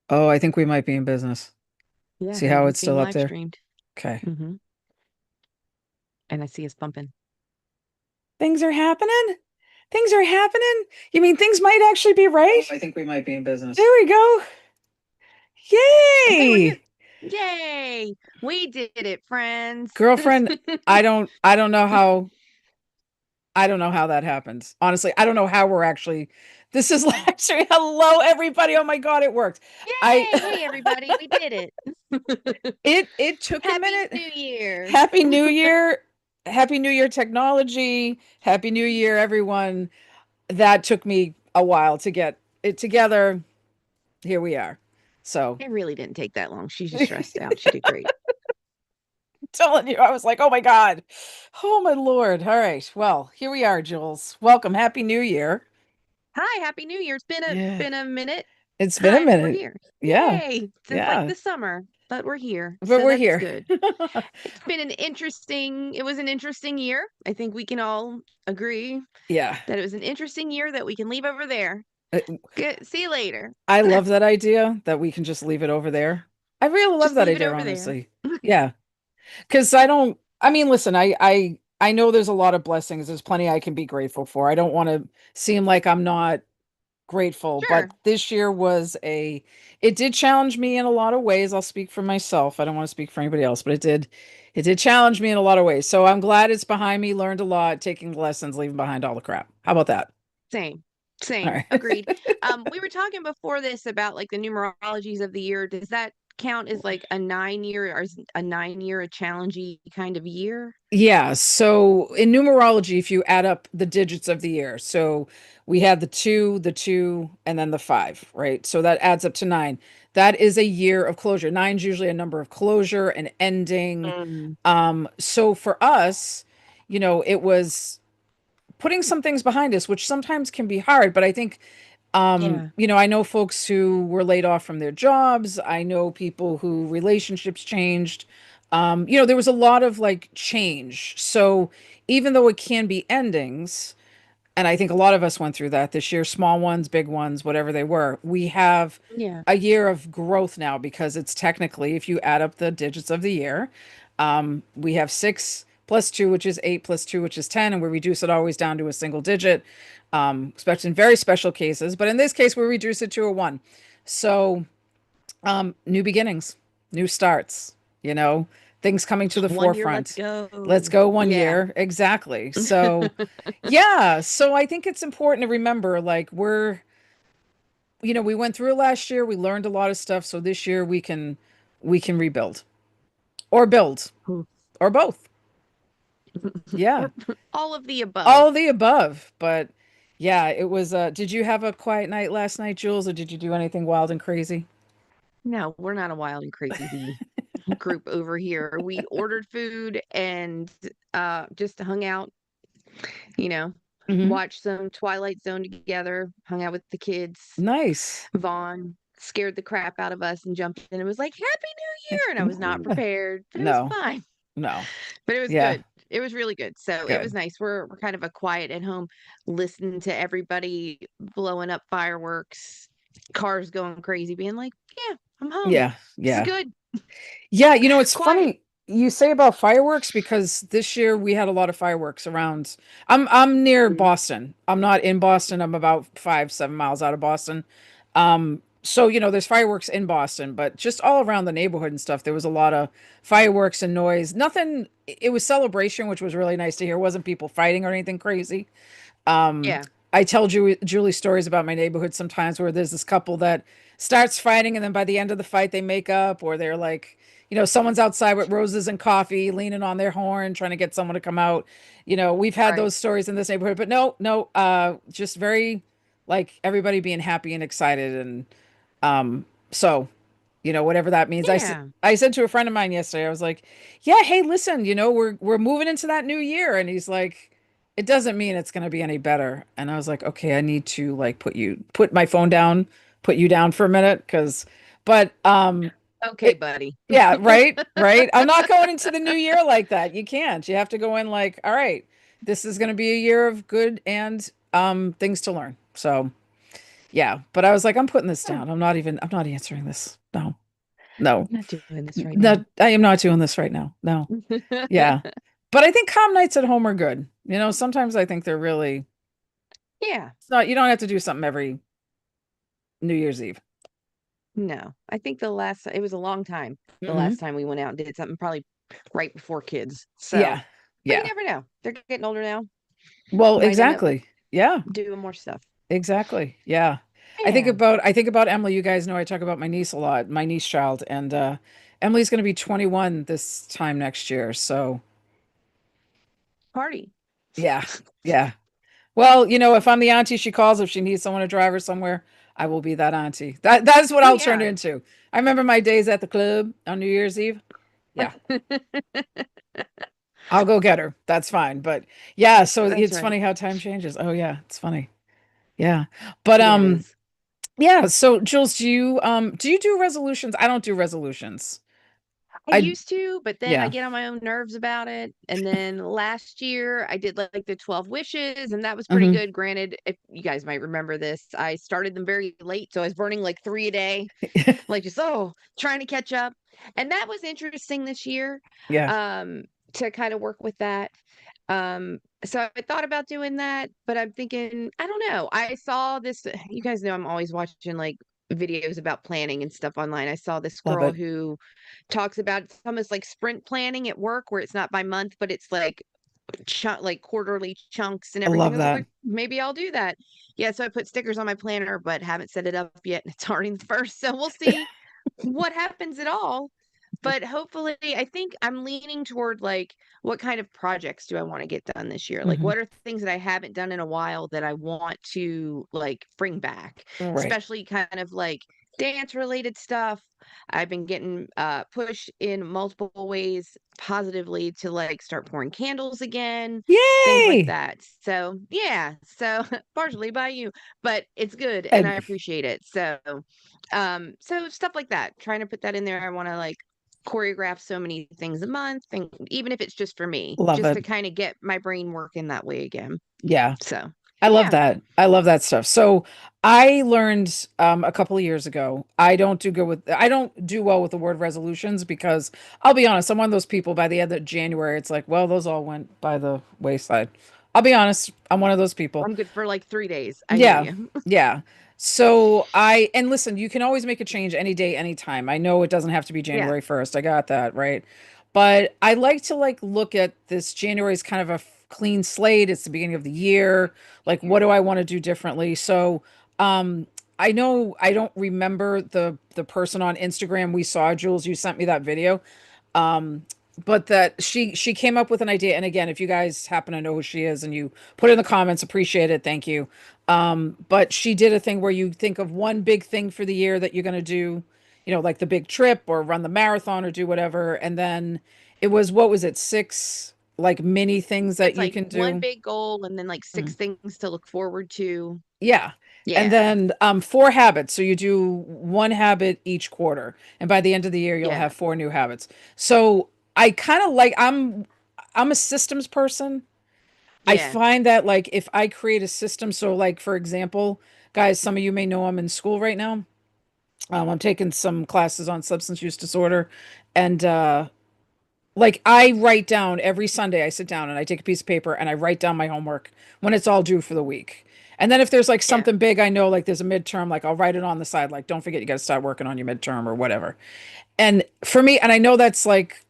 Oh, I think we might be in business. Yeah, See how and it's it's being still up live there? streamed. Okay. hmm And I see us bumping. Things are happening. Things are happening. You mean things might actually be right? Oh, I think we might be in business. There we go. Okay, we're here. Yay! Yay! We did it, friends. Girlfriend, I don't know how that happens. Honestly, I don't know how we're actually this is actually hello everybody. Oh my God, it worked. I Yay! Hey, everybody, we did it. it took a Happy minute. New Year. Happy New Year. Happy New Year technology. Happy New Year everyone. That took me a while to get it together. Here we are. So, It really didn't take that long. She's just stressed out. She did great. telling you, I was like, oh my God. Oh my Lord. All right. Well, here we are, Jules. Welcome. Happy New Year. Hi, Happy New Year. It's been a Yeah. been a minute. It's been a Hi, we're minute. here. Yeah. Yay! Since like Yeah. the summer, but we're here. But So we're that's here. good. It was an interesting year. I think we can all agree Yeah. that it was an interesting year that we can leave over there. Uh, Good. See you later. I love that idea that we can just leave it over there. I really love Just that leave it idea, over there. honestly. Yeah. Because I don't, I mean, listen, I know there's a lot of blessings. There's plenty I can be grateful for. I don't want to seem like I'm not grateful, but Sure. this year it did challenge me in a lot of ways. I'll speak for myself. I don't want to speak for anybody else, but it did challenge me in a lot of ways. So I'm glad it's behind me, learned a lot, taking the lessons, leaving behind all the crap. How about that? Same. All Same. right. Agreed. We were talking before this about like the numerologies of the year. Does that count as like a 9 year or is a 9 year a challenging kind of year? Yeah, so in numerology, if you add up the digits of the year, so we had the two, and then the five, right? So that adds up to nine. That is a year of closure. Nine's usually a number of closure and ending. Mm, So for us, it was putting some things behind us, which sometimes can be hard, but I think yeah. I know folks who were laid off from their jobs. I know people who relationships changed. There was a lot of like change. So even though it can be endings, and I think a lot of us went through that this year, small ones, big ones, whatever they were, we have Yeah. a year of growth now because it's technically, if you add up the digits of the year, we have 6 plus 2, which is 8 plus 2, which is 10, and we reduce it always down to a single digit, especially in very special cases. But in this case, we reduce it to a one. So, new beginnings, new starts, you know, things coming to the 1 year, let's forefront. Let's go. go one Yeah. year. Exactly. So, yeah. So I think it's important to remember like we went through it last year, we learned a lot of stuff. So this year we can rebuild or build or both. Yeah. Or all of the All above. of the above. But yeah, it was did you have a quiet night last night, Jules, or did you do anything wild and crazy? No, we're not a wild and crazy group over here. We ordered food and just hung out, you know, Hmm. watched some Twilight Zone together, hung out with the kids. Nice. Vaughn scared the crap out of us and jumped in and was like, Happy New Year. And I was not prepared, but it was No. fine. No. But it was Yeah. good. It was really good. So it was Good. nice. We're kind of a quiet at home, listening to everybody blowing up fireworks, cars going crazy, being like, yeah, I'm home. Yeah. This is Yeah. good. Yeah, it's Quiet. funny you say about fireworks because this year we had a lot of fireworks around. I'm near Mm. Boston. I'm not in Boston. I'm about 5, 7 miles out of Boston. So there's fireworks in Boston, but just all around the neighborhood and stuff, there was a lot of fireworks and noise. Nothing, it was celebration, which was really nice to hear. It wasn't people fighting or anything crazy. Um, Yeah. I tell Julie stories about my neighborhood sometimes where there's this couple that starts fighting and then by the end of the fight they make up, or they're like, someone's outside with roses and coffee, leaning on their horn, trying to get someone to come out. We've had Right. those stories in this neighborhood, but no, no, just very like everybody being happy and excited. And so, whatever that means. Yeah. I said to a friend of mine yesterday, I was like, "Yeah, hey, listen, we're moving into that new year," and he's like, "It doesn't mean it's going to be any better." And I was like, "Okay, I need to like put my phone down, put you down for a minute, but Okay, it, buddy. yeah, right, right. I'm not going into the new year like that. You can't. You have to go in like, all right, this is going to be a year of good and things to learn. So." Yeah, but I was like, I'm putting this down. I'm not answering this. No, no, I'm not doing this right now. not, I am not doing this right now. No. Yeah. But I think calm nights at home are good. Sometimes I think they're really, Yeah. it's not, you don't have to do something every New Year's Eve. No. I think it was a long time the Hmm. last time we went out and did something, probably right before kids. So, Yeah. but you Yeah. never know. They're getting older now. Well, Might end up exactly. Yeah. doing more stuff. Exactly. Yeah. Yeah. I think about Emily. You guys know I talk about my niece a lot, my niece child, and Emily's going to be 21 this time next year. So, Party. yeah. Yeah. Well, if I'm the auntie she calls if she needs someone to drive her somewhere, I will be that auntie. That's what Oh, I'll turn yeah. into. I remember my days at the club on New Year's Eve. Yeah. I'll go get her. That's fine. But yeah, so That's it's right. funny how time changes. Oh yeah, it's funny. Yeah. But Yeah, it is. yeah, so Jules, do you do resolutions? I don't do resolutions. I I used to, but then I Yeah. get on my own nerves about it. And then last year I did like the 12 wishes, and that was pretty Hmm. good. Granted, if you guys might remember this, I started them very late. So I was burning like three a day, like just, trying to catch up. And that was interesting this year, Yeah. um, to kind of work with that. So I thought about doing that, but I'm thinking, I don't know. I saw this, you guys know I'm always watching like videos about planning and stuff online. I saw this Love girl it. who talks about it's almost like sprint planning at work where it's not by month, but it's like quarterly chunks and I everything. love I was that. like, maybe I'll do that. Yeah, so I put stickers on my planner, but haven't set it up yet. And it's already the first. So we'll see what happens at all. But hopefully, I think I'm leaning toward like what kind of projects do I want to get done this year? Like, Hmm. what are things that I haven't done in a while that I want to like bring back, Right. especially kind of like dance related stuff. I've been getting pushed in multiple ways positively to like start pouring candles again, things like Yay! that. So, yeah, so partially by you, but it's good and I And appreciate it. So stuff like that, trying to put that in there. I want to like choreograph so many things a month, and even if it's just for me, love just to it. kind of get my brain working that way again. Yeah. So, I love yeah. that. I love that stuff. So I learned a couple of years ago. I don't do well with the word resolutions because I'll be honest, I'm one of those people by the end of January, it's like, well, those all went by the wayside. I'll be honest, I'm one of those people. I'm good for like 3 days. I hear Yeah. you. Yeah. And listen, you can always make a change any day, anytime. I know it doesn't have to be Yeah. January 1st. I got that, right? But I like to like look at this January as kind of a clean slate. It's the beginning of the year. Like, what do I want to do differently? So, I know I don't remember the person on Instagram we saw, Jules, you sent me that video. Um, but that she came up with an idea. And again, if you guys happen to know who she is and you put it in the comments, appreciate it. Thank you. But she did a thing where you think of one big thing for the year that you're going to do, like the big trip or run the marathon or do whatever. And then it was, what was it, six like mini things that It's you like can one do? big goal and then like Mm. six things to look forward to. Yeah. And Yeah. then four habits. So you do one habit each quarter. And by the end of the year, you'll Yeah. have four new habits. So I kind of like I'm a systems person. I Yeah. find that like if I create a system, so like for example, guys, some of you may know I'm in school right now. I'm taking some classes on substance use disorder, and like I write down every Sunday. I sit down and I take a piece of paper and I write down my homework when it's all due for the week. And then if there's like Yeah. something big, I know like there's a midterm, like I'll write it on the side, like don't forget you got to start working on your midterm or whatever. And for me, and I know that's like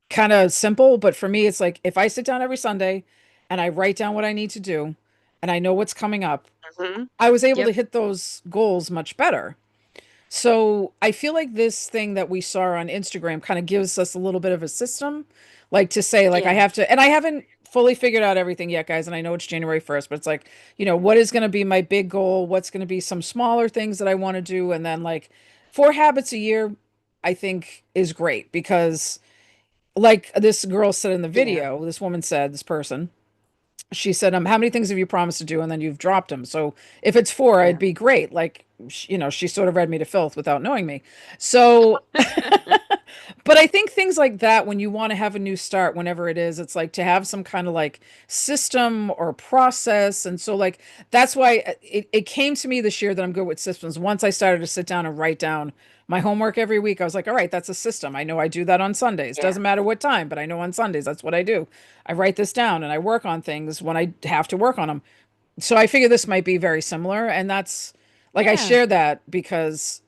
kind of simple, but for me, it's like if I sit down every Sunday and I write down what I need to do and I know what's coming up, Hmm. I was able to Yep. hit those goals much better. So I feel like this thing that we saw on Instagram kind of gives us a little bit of a system, like to say, like I Yeah. have to, and I haven't fully figured out everything yet, guys. And I know it's January 1st, but it's like, what is going to be my big goal? What's going to be some smaller things that I want to do? And then like four habits a year, I think is great because like this girl said in the Yeah. video, this woman said, this person, she said, how many things have you promised to do? And then you've dropped them. So if it's four, it'd Yeah. be great. Like, she sort of read me to filth without knowing me. So But I think things like that, when you want to have a new start, whenever it is, it's like to have some kind of like system or process. And so, like, that's why it came to me this year that I'm good with systems. Once I started to sit down and write down my homework every week, I was like, all right, that's a system. I know I do that on Sundays. Yeah. Doesn't matter what time, but I know on Sundays, that's what I do. I write this down and I work on things when I have to work on them. So I figure this might be very similar. And that's like, I Yeah. share that because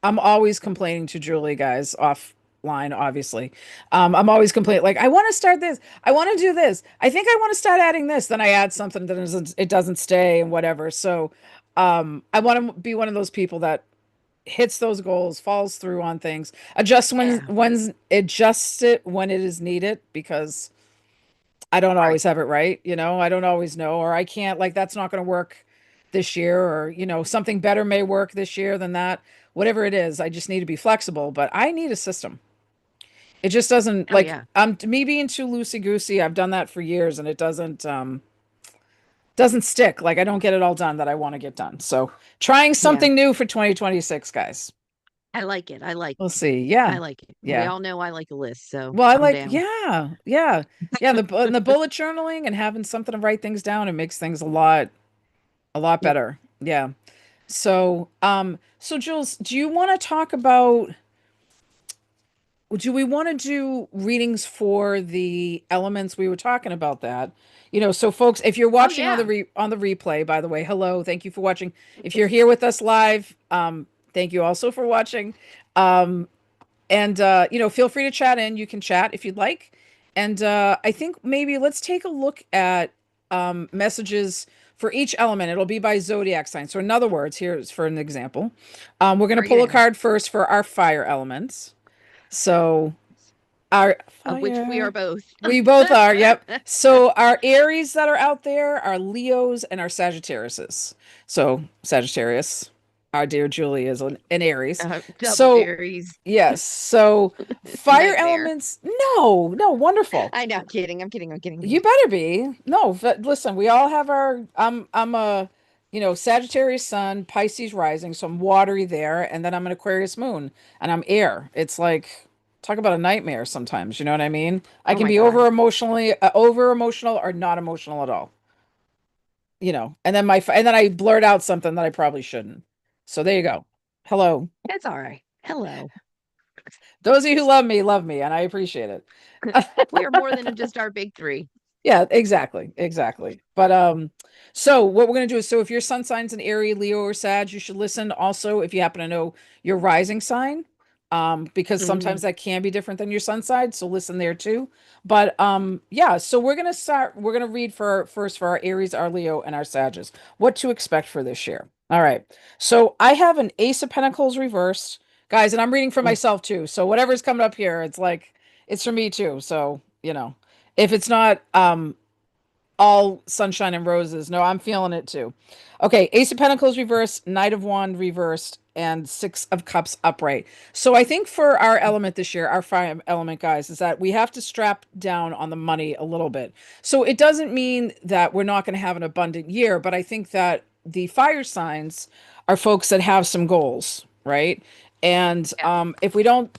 I'm always complaining to Julie, guys, offline, obviously. I'm always complaining, like, I want to start this. I want to do this. I think I want to start adding this. Then I add something that it doesn't stay and whatever. So I want to be one of those people that hits those goals, falls through on things, Yeah. adjusts it when it is needed because I don't Right. always have it right, I don't always know, or I can't, like, that's not going to work this year, or, something better may work this year than that. Whatever it is, I just need to be flexible, but I need a system. It just doesn't, Oh like, yeah. me being too loosey goosey. I've done that for years and it doesn't stick. Like, I don't get it all done that I want to get done. So, trying Yeah. something new for 2026, guys. I like it. I like We'll it. see. I Yeah. like it. We Yeah. all know I like a list, so Well, I I'm like, down. yeah, yeah, yeah. And the bullet journaling and having something to write things down, it makes things a lot Yep. better. Yeah. So Jules, do we want to do readings for the elements? We were talking about that. So folks, if you're Oh watching on yeah. the replay, by the way, hello, thank you for watching. If you're here with us live, thank you also for watching. Um, and feel free to chat in. You can chat if you'd like. And I think maybe let's take a look at messages for each element. It'll be by zodiac sign. So in other words, here's for an example. We're going to Bring it pull a in. card first for our fire elements. So our Of which we are fire, both. we both are. Yep. So our Aries that are out there are Leos and our Sagittariuses. So Sagittarius, our dear Julie is an Aries. Double So Aries yes. So fire nightmare. elements. No, no, wonderful. I know. I'm kidding. I'm kidding. I'm kidding. I'm You kidding. better be. No, but listen, we all have our I'm a Sagittarius sun, Pisces rising, so I'm watery there, and then I'm an Aquarius moon, and I'm air. It's like talk about a nightmare sometimes, you know what I mean? I Oh can my be God. over emotional or not emotional at all. And then and then I blurt out something that I probably shouldn't. So there you go. Hello. That's all right. Hello. Those of you who love me, and I appreciate it. We are more than just our big three. Yeah, exactly, exactly. But so what we're gonna do is, so if your sun sign's an Aries, Leo, or Sag, you should listen. Also, if you happen to know your rising sign, because Mm, sometimes that can be different than your sun side, so listen there too. But yeah, so we're gonna start. We're gonna read for our Aries, our Leo, and our Sages. What to expect for this year. All right. So I have an Ace of Pentacles reversed, guys, and I'm reading for mm. myself too. So whatever's coming up here, it's like it's for me too. So if it's not all sunshine and roses, no, I'm feeling it too. Okay, Ace of Pentacles reversed, Knight of Wand reversed, and Six of Cups upright. So I think for our element this year, our fire element, guys, is that we have to strap down on the money a little bit. So it doesn't mean that we're not going to have an abundant year, but I think that the fire signs are folks that have some goals, right? And Yeah. if we don't,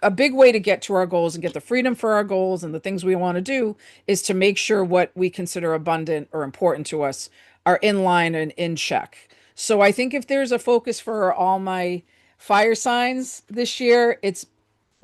a big way to get to our goals and get the freedom for our goals and the things we want to do is to make sure what we consider abundant or important to us are in line and in check. So I think if there's a focus for all my fire signs this year, it's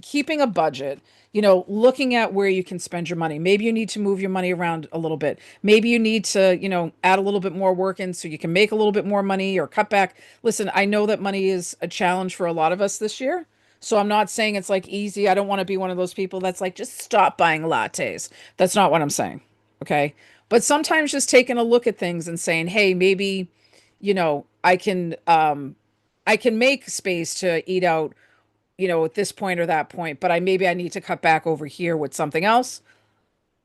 keeping a budget, looking at where you can spend your money. Maybe you need to move your money around a little bit. Maybe you need to, add a little bit more work in so you can make a little bit more money or cut back. Listen, I know that money is a challenge for a lot of us this year. So I'm not saying it's like easy. I don't want to be one of those people that's like, just stop buying lattes. That's not what I'm saying. Okay. But sometimes just taking a look at things and saying, hey, maybe, I can make space to eat out at this point or that point, but I need to cut back over here with something else.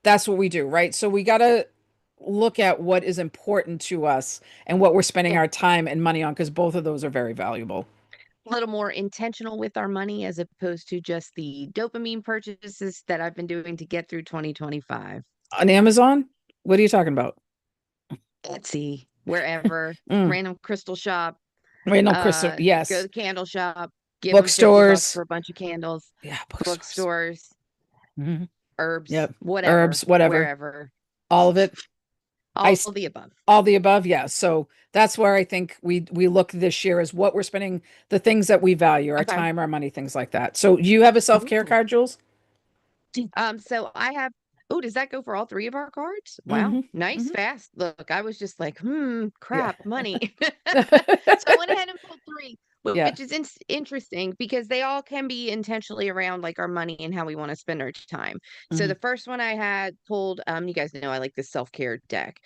That's what we do, right? So we got to look at what is important to us and what we're spending Yeah. our time and money on, because both of those are very valuable. A little more intentional with our money as opposed to just the dopamine purchases that I've been doing to get through 2025. On Amazon, what are you talking about? Etsy, wherever, Mm. random crystal shop, Wait, no, Crystal. go to Yes. the candle shop, Give them 50 bucks Bookstores. for a bunch of candles, Yeah, bookstores. bookstores, Hmm. herbs, Yep. whatever, Herbs, whatever. wherever, All of it. I all s- the above. all the above, yeah. So that's where I think we look this year is what we're spending, the things that we value, our Okay. time, our money, things like that. So you have a self-care Ooh. card, Jules? So I have, oh, does that go for all three of our cards? Wow, Hmm. nice, Hmm. fast. Look, I was just like, Yeah. crap, money. So I went ahead and pulled three, Yeah. which is interesting because they all can be intentionally around like our money and how we want to spend our time. So Hmm. the first one I had pulled, you guys know I like this self-care deck,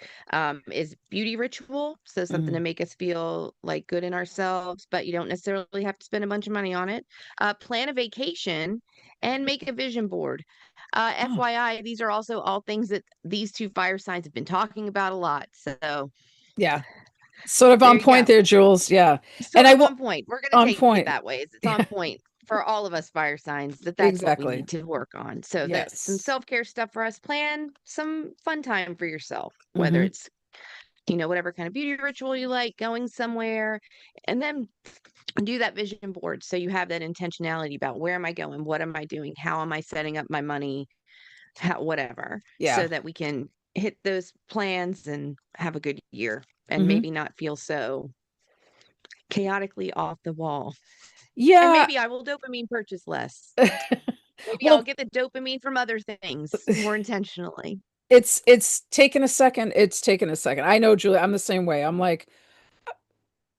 is beauty ritual. So something Hmm. to make us feel like good in ourselves, but you don't necessarily have to spend a bunch of money on it. Plan a vacation and make a vision board. Oh, FYI, these are also all things that these two fire signs have been talking about a lot. So yeah. Sort of there on you point go. there, Jules. Yeah. And Sort I of will on point. We're going to on take it point. that way. It's Yeah, on point for all of us fire signs that that's what we exactly. need to work on. So that's some Yes. self-care stuff for us. Plan some fun time for yourself, whether Hmm. it's, whatever kind of beauty ritual you like, going somewhere, and then do that vision board. So you have that intentionality about where am I going? What am I doing? How am I setting up my money? Whatever, Yeah. so that we can hit those plans and have a good year and Hmm. maybe not feel so chaotically off the wall. And Yeah. maybe I will dopamine purchase less. Maybe I'll Well, get the dopamine from other things more intentionally. it's taken a second. It's taken a second. I know, Julie, I'm the same way. I'm like,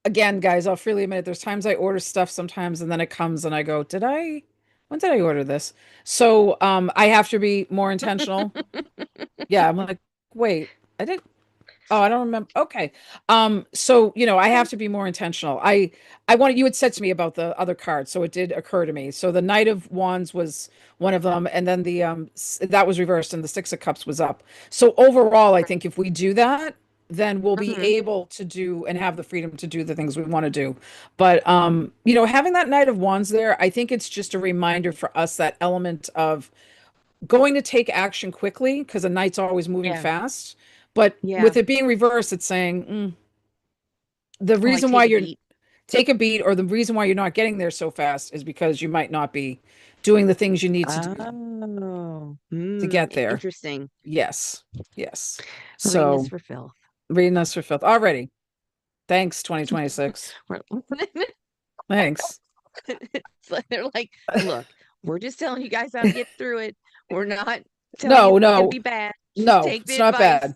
again, guys, I'll freely admit it. There's times I order stuff sometimes and then it comes and I go, when did I order this? So I have to be more intentional. Yeah, I'm like, wait, I didn't. Oh, I don't remember. Okay. So, I have to be more intentional. I wanted, you had said to me about the other cards, so it did occur to me. So the Knight of Wands was one of them, and then that was reversed and the Six of Cups was up. So overall, I think if we do that, then we'll be Mhm. able to do and have the freedom to do the things we want to do. But having that Knight of Wands there, I think it's just a reminder for us, that element of going to take action quickly, because a knight's always moving Yeah. fast. But Yeah. with it being reversed, it's saying the Or like reason why take a you're beat. take a beat, or the reason why you're not getting there so fast is because you might not be doing the things you need to do Oh, to get there. interesting. Yes. Yes. Reading this So for filth. reading us for filth already. Thanks, 2026. We're- Thanks. So they're like, look, we're just telling you guys how to get through it. We're not telling you No, it's going to no, be bad. Just no, take it's the not advice. bad.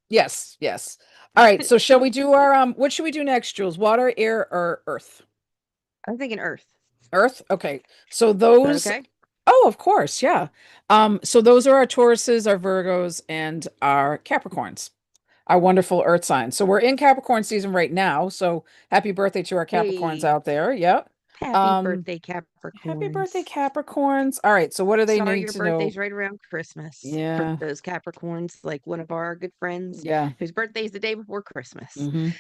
Yes, yes. All right. So shall we do our what should we do next, Jules? Water, air, or earth? I'm thinking Earth. Earth? Okay. So Is that those, okay? oh, of course, yeah. So those are our Tauruses, our Virgos, and our Capricorns, our wonderful earth signs. So we're in Capricorn season right now. So happy birthday to our Capricorns Hey, out there. Yep. happy Um, birthday, happy birthday, Capricorns. Capricorns. All right. So what do they Sorry, need your to know? birthday's right around Christmas for Yeah. those Capricorns, like one of our good friends Yeah. whose birthday's the day before Christmas. Hmm.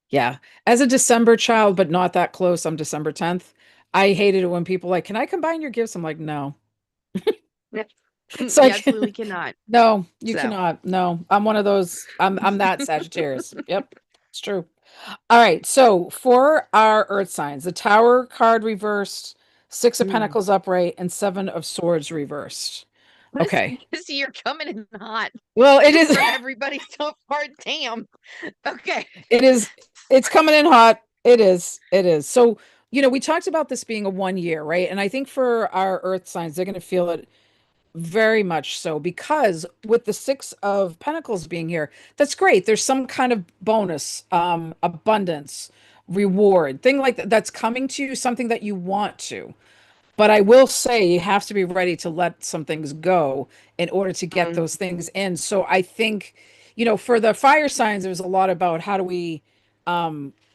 Yeah. As a December child, but not that close, I'm December 10th. I hated it when people like, can I combine your gifts? I'm like, no. It's You like, absolutely cannot. no, you So, cannot. No, I'm one of those. I'm that Sagittarius. Yep, it's true. All right. So for our Earth signs, the Tower card reversed, Six of mm. Pentacles upright, and Seven of Swords reversed. this, Okay. this year coming in hot Well, it is. for everybody so far. Damn. Okay. It is. It's coming in hot. It is. It is. So we talked about this being a 1 year, right? And I think for our Earth signs, they're going to feel it very much so, because with the Six of Pentacles being here, that's great. There's some kind of bonus, abundance, reward, thing like that that's coming to you, something that you want to. But I will say you have to be ready to let some things go in order to get Mm, those things in. So I think, for the fire signs, there's a lot about how do we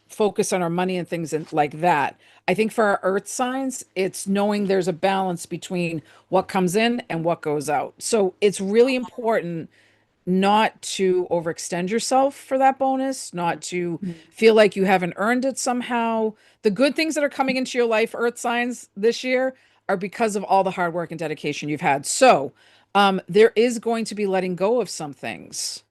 focus on our money and things like that. I think for our earth signs, it's knowing there's a balance between what comes in and what goes out. So it's really important not to overextend yourself for that bonus, not to mm, feel like you haven't earned it somehow. The good things that are coming into your life, earth signs, this year are because of all the hard work and dedication you've had. So, there is going to be letting go of some things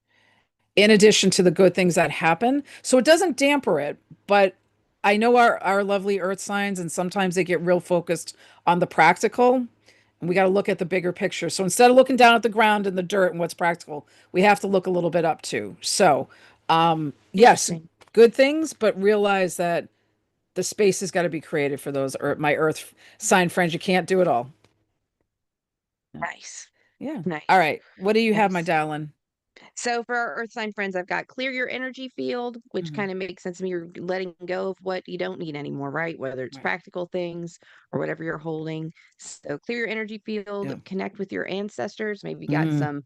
in addition to the good things that happen. So it doesn't damper it, but I know our lovely earth signs, and sometimes they get real focused on the practical, and we got to look at the bigger picture. So instead of looking down at the ground and the dirt and what's practical, we have to look a little bit up too. So, yes, Interesting. good things, but realize that the space has got to be created for those my earth sign friends. You can't do it all. Yeah. Nice. Yeah. All Nice. right. What do you have, my Nice. darling? So for our earth sign friends, I've got clear your energy field, which Mhm. kind of makes sense to me. You're letting go of what you don't need anymore, right? Whether it's Right. practical things or whatever you're holding. So clear your energy field, Yeah. connect with your ancestors. Maybe you got Mm. some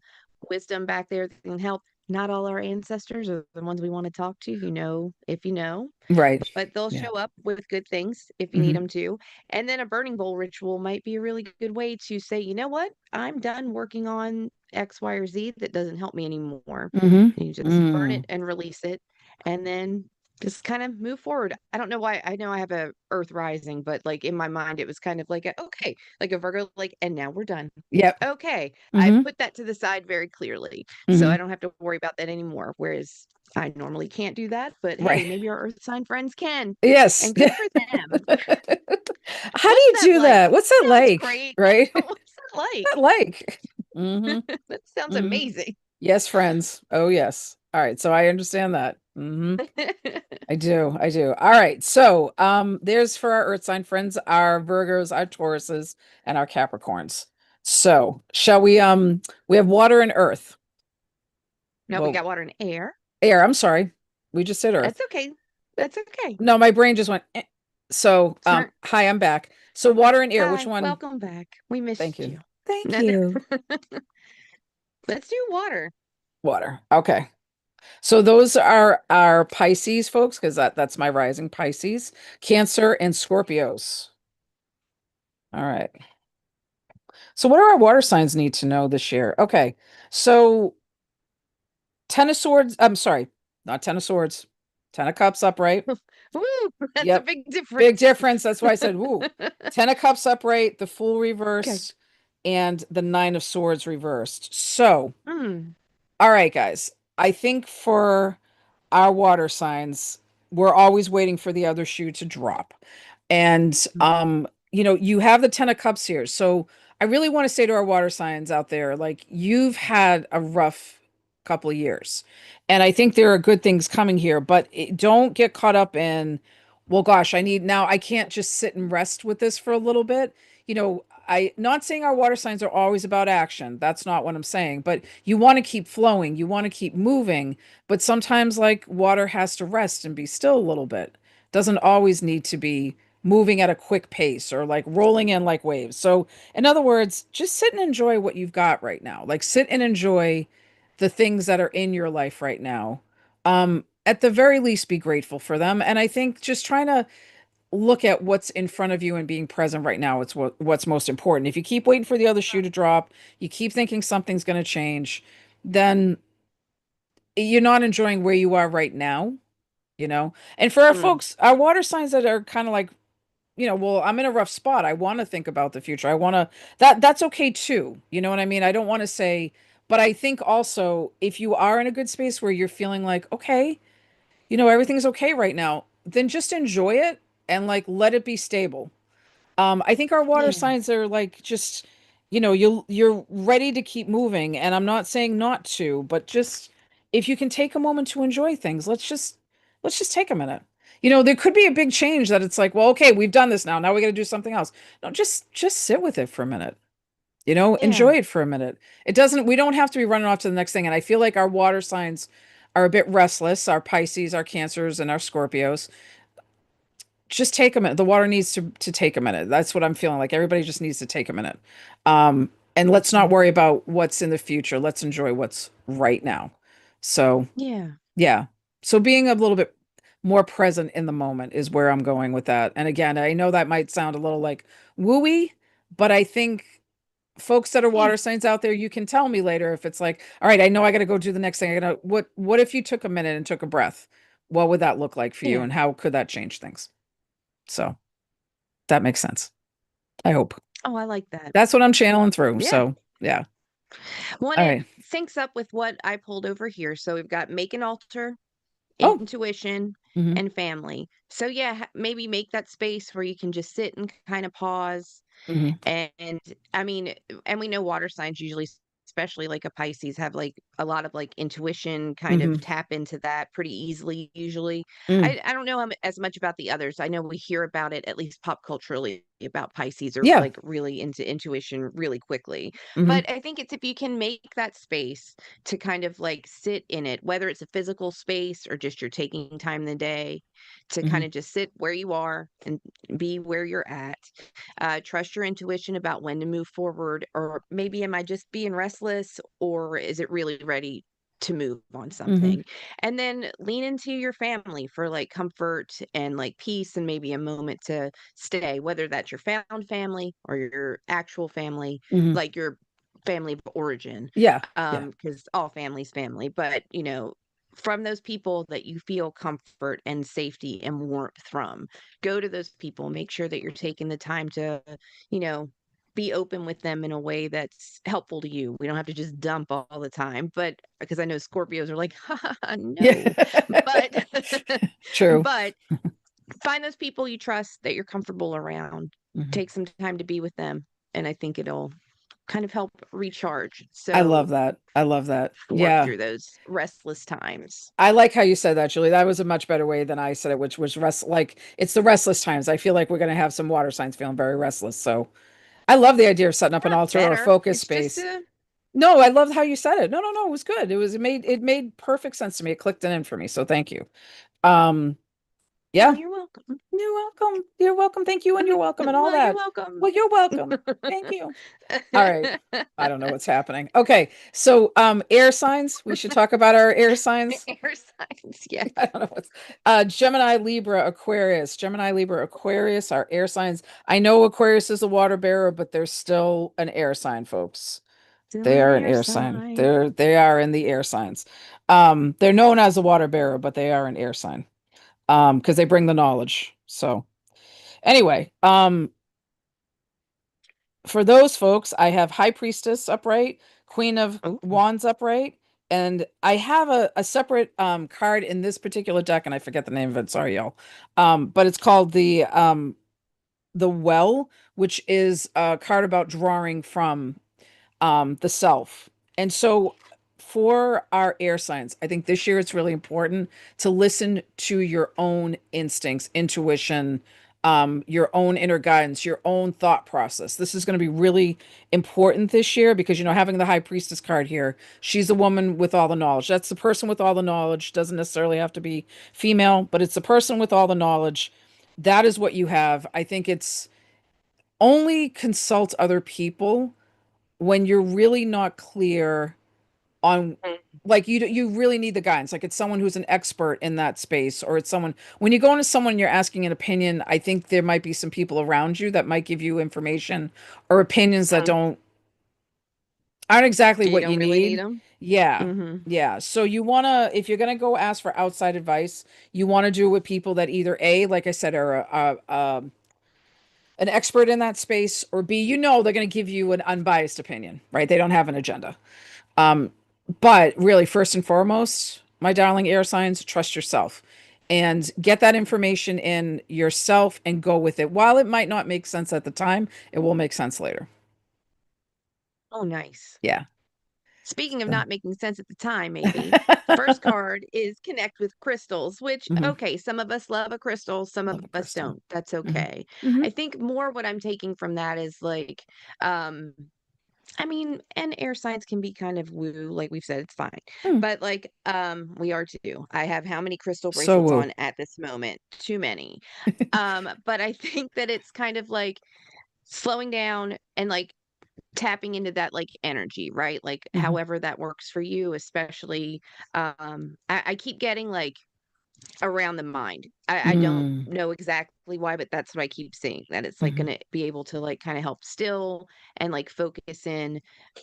wisdom back there that can help. Not all our ancestors are the ones we want to talk to, if you know, Right. but they'll Yeah. show up with good things if you need Hmm. them to. And then a burning bowl ritual might be a really good way to say, you know what? I'm done working on X, Y, or Z that doesn't help me anymore. Hmm. And you just burn it Mm. and release it and then just kind of move forward. I don't know why. I know I have a earth rising, but like in my mind, it was kind of like, okay, like a Virgo, like, and now we're done. Yep. Okay. I Hmm. put that to the side very clearly. So I Hmm. don't have to worry about that anymore. Whereas I normally can't do that, but hey, Right. maybe our earth sign friends can. Yes. And good for them. How do What's you that do like? that? What's that Sounds like? great. Right? What's What's that like? that like? Hmm. That sounds Hmm. amazing. Yes, friends. Oh, yes. All right. So I understand that. Hmm. I do. I do. All right. So, there's for our earth sign friends, our Virgos, our Tauruses, and our Capricorns. So, shall we have water and earth. No, we Well, got water and air. air, I'm sorry. We just said earth. That's okay. That's okay. No, my brain just went. Eh. So, hi, I'm back. So, water and air, which Hi, one? welcome back. We Thank missed you. you. Thank No, you. let's do water. Water. Okay. So those are our Pisces folks, because that's my rising Pisces, Cancer, and Scorpios. All right. So what do our water signs need to know this year? Okay. So Ten of Swords, I'm sorry, not Ten of Swords, Ten of Cups upright. Woo, that's a Yep. big Big difference. difference. That's why I said, woo. Ten of Cups upright, the Fool Okay. reversed, and the Nine of Swords reversed. So, Mm, all right, guys. I think for our water signs, we're always waiting for the other shoe to drop. And you have the 10 of cups here. So I really want to say to our water signs out there, like you've had a rough couple of years. And I think there are good things coming here, but don't get caught up in, well, gosh, I can't just sit and rest with this for a little bit. I not saying our water signs are always about action. That's not what I'm saying, but you want to keep flowing, you want to keep moving, but sometimes like water has to rest and be still a little bit. Doesn't always need to be moving at a quick pace or like rolling in like waves. So, in other words, just sit and enjoy what you've got right now. Like sit and enjoy the things that are in your life right now. At the very least, be grateful for them. And I think just trying to look at what's in front of you and being present right now, it's what's most important. If you keep waiting for the other shoe to drop, you keep thinking something's going to change, then you're not enjoying where you are right now. And for our mm, folks, our water signs that are kind of like, well, I'm in a rough spot. I want to think about the future. I want to that's okay too. You know what I mean? I don't want to say, but I think also if you are in a good space where you're feeling like, okay, everything's okay right now, then just enjoy it and like let it be stable. I think our water yeah. signs are like just, you're ready to keep moving, and I'm not saying not to, but just if you can take a moment to enjoy things, let's just take a minute. There could be a big change that it's like, well, okay, we've done this now. Now we got to do something else. No, just sit with it for a minute. Yeah. Enjoy it for a minute. We don't have to be running off to the next thing. And I feel like our water signs are a bit restless, our Pisces, our Cancers, and our Scorpios. Just take a minute. The water needs to take a minute. That's what I'm feeling like. Everybody just needs to take a minute. And let's not Mhm. worry about what's in the future. Let's enjoy what's right now. So, Yeah. yeah. So being a little bit more present in the moment is where I'm going with that. And again, I know that might sound a little like wooey, but I think folks that are Yeah. water signs out there, you can tell me later if it's like, all right, I know I got to go do the next thing. What if you took a minute and took a breath? What would that look like for you? Yeah. And how could that change things? So that makes sense. I hope. Oh, I like that. That's what I'm channeling through. Yeah. So yeah. Well, All and right. it syncs up with what I pulled over here. So we've got make an altar, Oh. intuition, Hmm. and family. So yeah, maybe make that space where you can just sit and kind of pause. Hmm. And I mean, and we know water signs usually, especially like a Pisces, have like a lot of like intuition, kind of Hmm. tap into that pretty easily usually. Mm. I don't know as much about the others. I know we hear about it, at least pop culturally, about Pisces are Yeah. like really into intuition really quickly. Hmm. But I think it's if you can make that space to kind of like sit in it, whether it's a physical space or just you're taking time in the day to Hmm. kind of just sit where you are and be where you're at. Trust your intuition about when to move forward, or maybe am I just being restless, or is it really ready to move on Hmm. something? And then lean into your family for like comfort and like peace and maybe a moment to stay, whether that's your found family or your actual family, Hmm. like your family of origin, Yeah. Yeah. because all family's family, but from those people that you feel comfort and safety and warmth from, go to those people, make sure that you're taking the time to, you know, be open with them in a way that's helpful to you. We don't have to just dump all the time, but because I know Scorpios are like, Yeah. no, but True. but find those people you trust that you're comfortable around. Hmm. Take some time to be with them, and I think it'll kind of help recharge. I love So that. I love that. work Yeah. through those restless times. I like how you said that, Julie. That was a much better way than I said it, which was like it's the restless times. I feel like we're going to have some water signs feeling very restless. So I love the idea of setting up an Not altar or better. focus It's just space. a No, I loved how you said it. No, no, no, it was good. It made perfect sense to me. It clicked it in for me. So thank you. Um, well, yeah. you're welcome. You're welcome. You're welcome. Thank you, and you're welcome, and all Well, you're that. welcome. Well, you're welcome. Thank you. All right. I don't know what's happening. Okay. So, air signs. We should talk about our air signs. Air signs, yes. I don't know what's Gemini, Libra, Aquarius. Gemini, Libra, Aquarius are air signs. I know Aquarius is a water bearer, but they're still an air sign, folks. Still They an are an air air sign. sign. They are in the air signs. They're known as a water bearer, but they are an air sign. Because they bring the knowledge. So anyway, for those folks, I have High Priestess upright, Queen of Oh, Wands upright, and I have a separate card in this particular deck, and I forget the name of it. Sorry, y'all. But it's called the Well, which is a card about drawing from the self. And so for our air signs, I think this year it's really important to listen to your own instincts, intuition, your own inner guidance, your own thought process. This is going to be really important this year because, having the High Priestess card here, she's a woman with all the knowledge. That's the person with all the knowledge. Doesn't necessarily have to be female, but it's the person with all the knowledge. That is what you have. I think it's only consult other people when you're really not clear on, like, you really need the guidance, like it's someone who's an expert in that space, or it's someone, when you go into someone and you're asking an opinion, I think there might be some people around you that might give you information or opinions that aren't exactly you what you don't really need need. them. Yeah. Mm-hmm. Yeah, so you want to, if you're going to go ask for outside advice, you want to do it with people that either A, like I said, are an expert in that space, or B, they're going to give you an unbiased opinion, right? They don't have an agenda. Um, but really, first and foremost, my darling air signs, trust yourself and get that information in yourself and go with it. While it might not make sense at the time, it will make sense later. Oh, nice. Yeah. Speaking of So, not making sense at the time, maybe first card is connect with crystals, which, mhm. okay, some of us love a crystal, some of Love a us crystal. don't. That's Hmm. okay. Hmm. I think more what I'm taking from that is like, um, I mean, and air signs can be kind of woo, like we've said, it's fine. Mm. But like, we are too. I have how many crystal So bracelets woo. on at this moment? Too many. But I think that it's kind of like slowing down and like tapping into that like energy, right? Like Hmm. however that works for you, especially I keep getting like around the mind. I don't Mm. know exactly why, but that's what I keep seeing. That it's like Hmm. gonna be able to like kind of help still and like focus in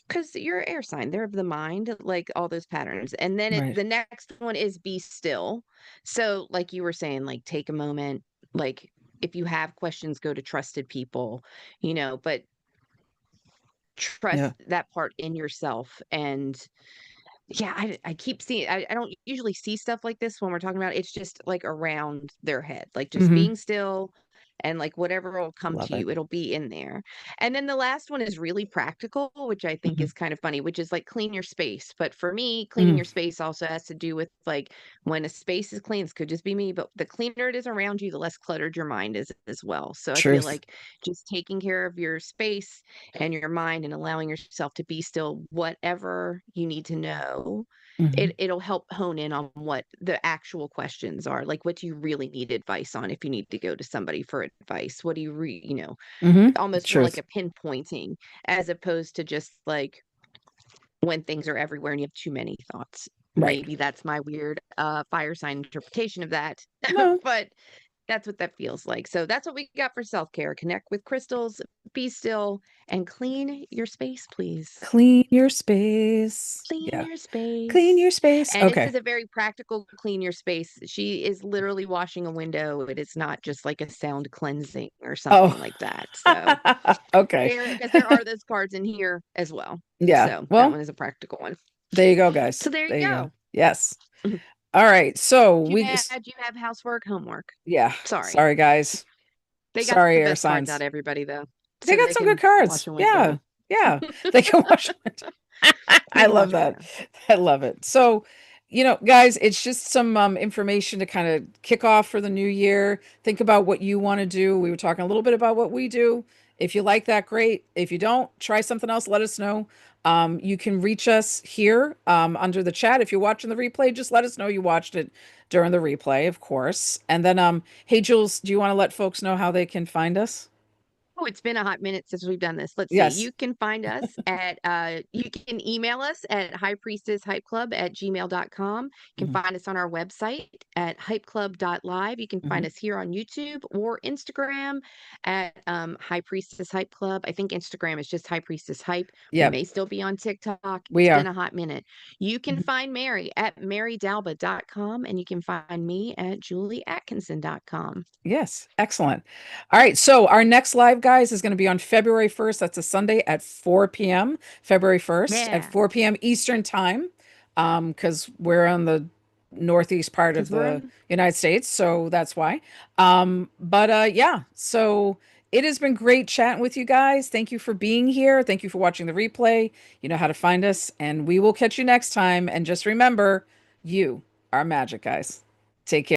because you're air sign, they're of the mind, like all those patterns. And then Right. the next one is be still. So like you were saying, like take a moment, like if you have questions, go to trusted people, but Yeah. trust that part in yourself and Yeah, I keep seeing I don't usually see stuff like this when we're talking about it's just like around their head, like just Hmm. being still and like whatever will come Love to it. you, it'll be in there. And then the last one is really practical, which I think Hmm. is kind of funny, which is like clean your space. But for me, cleaning Hmm. your space also has to do with like when a space is clean, this could just be me, but the cleaner it is around you, the less cluttered your mind is as well. So I feel Truth. like just taking care of your space and your mind and allowing yourself to be still, whatever you need to know, Hmm. it'll help hone in on what the actual questions are. Like, what do you really need advice on if you need to go to somebody for advice? What do you Hmm. almost more like Truth. a pinpointing as opposed to just like when things are everywhere and you have too many thoughts. Right. Maybe that's my weird fire sign interpretation of that. No. But that's what that feels like. So that's what we got for self-care. Connect with crystals, be still, and clean your space, please. Clean your space. Clean Yeah. your Clean space. your space. And this Okay. is a very practical clean your space. She is literally washing a window. It is not just like a sound cleansing or Oh. something like that. So Okay. because there are those cards in here as well. Yeah. So that Well, one is a practical one. there you go, So guys. there you There you go. go. Yes. All right. So Too we, bad you have housework, homework. yeah. Sorry. Sorry, guys. They got Sorry, the air best cards signs. out of everybody though. They So got they some good can wash cards. a window. Yeah. Yeah. They can watch it. They I can love wash a that. window. I love it. So, guys, it's just some information to kind of kick off for the new year. Think about what you want to do. We were talking a little bit about what we do. If you like that, great. If you don't, try something else. Let us know. You can reach us here under the chat. If you're watching the replay, just let us know you watched it during the replay, of course. And then, hey, Jules, do you want to let folks know how they can find us? Oh, it's been a hot minute since we've done this. Let's see. Yes. You can find us at you can email us at highpriestesshypeclub@gmail.com. You can Mhm. find us on our website at hypeclub.live. You can Mhm. find us here on YouTube or Instagram at High Priestess Hype Club. I think Instagram is just High Priestess Hype. We Yep, may still be on TikTok. we It's been are. a hot minute. You can Mhm. find Mary at marydalba.com and you can find me at julieatkinson.com. Yes, excellent. All right, so our next live, guys, is going to be on February 1st. That's a Sunday at 4 p.m. February 1st at Yeah, 4 p.m. Eastern time, because we're on the northeast part of because we're the in. United States, so that's why. But yeah, so it has been great chatting with you guys. Thank you for being here. Thank you for watching the replay. You know how to find us, and we will catch you next time. And just remember, you are magic, guys. Take care.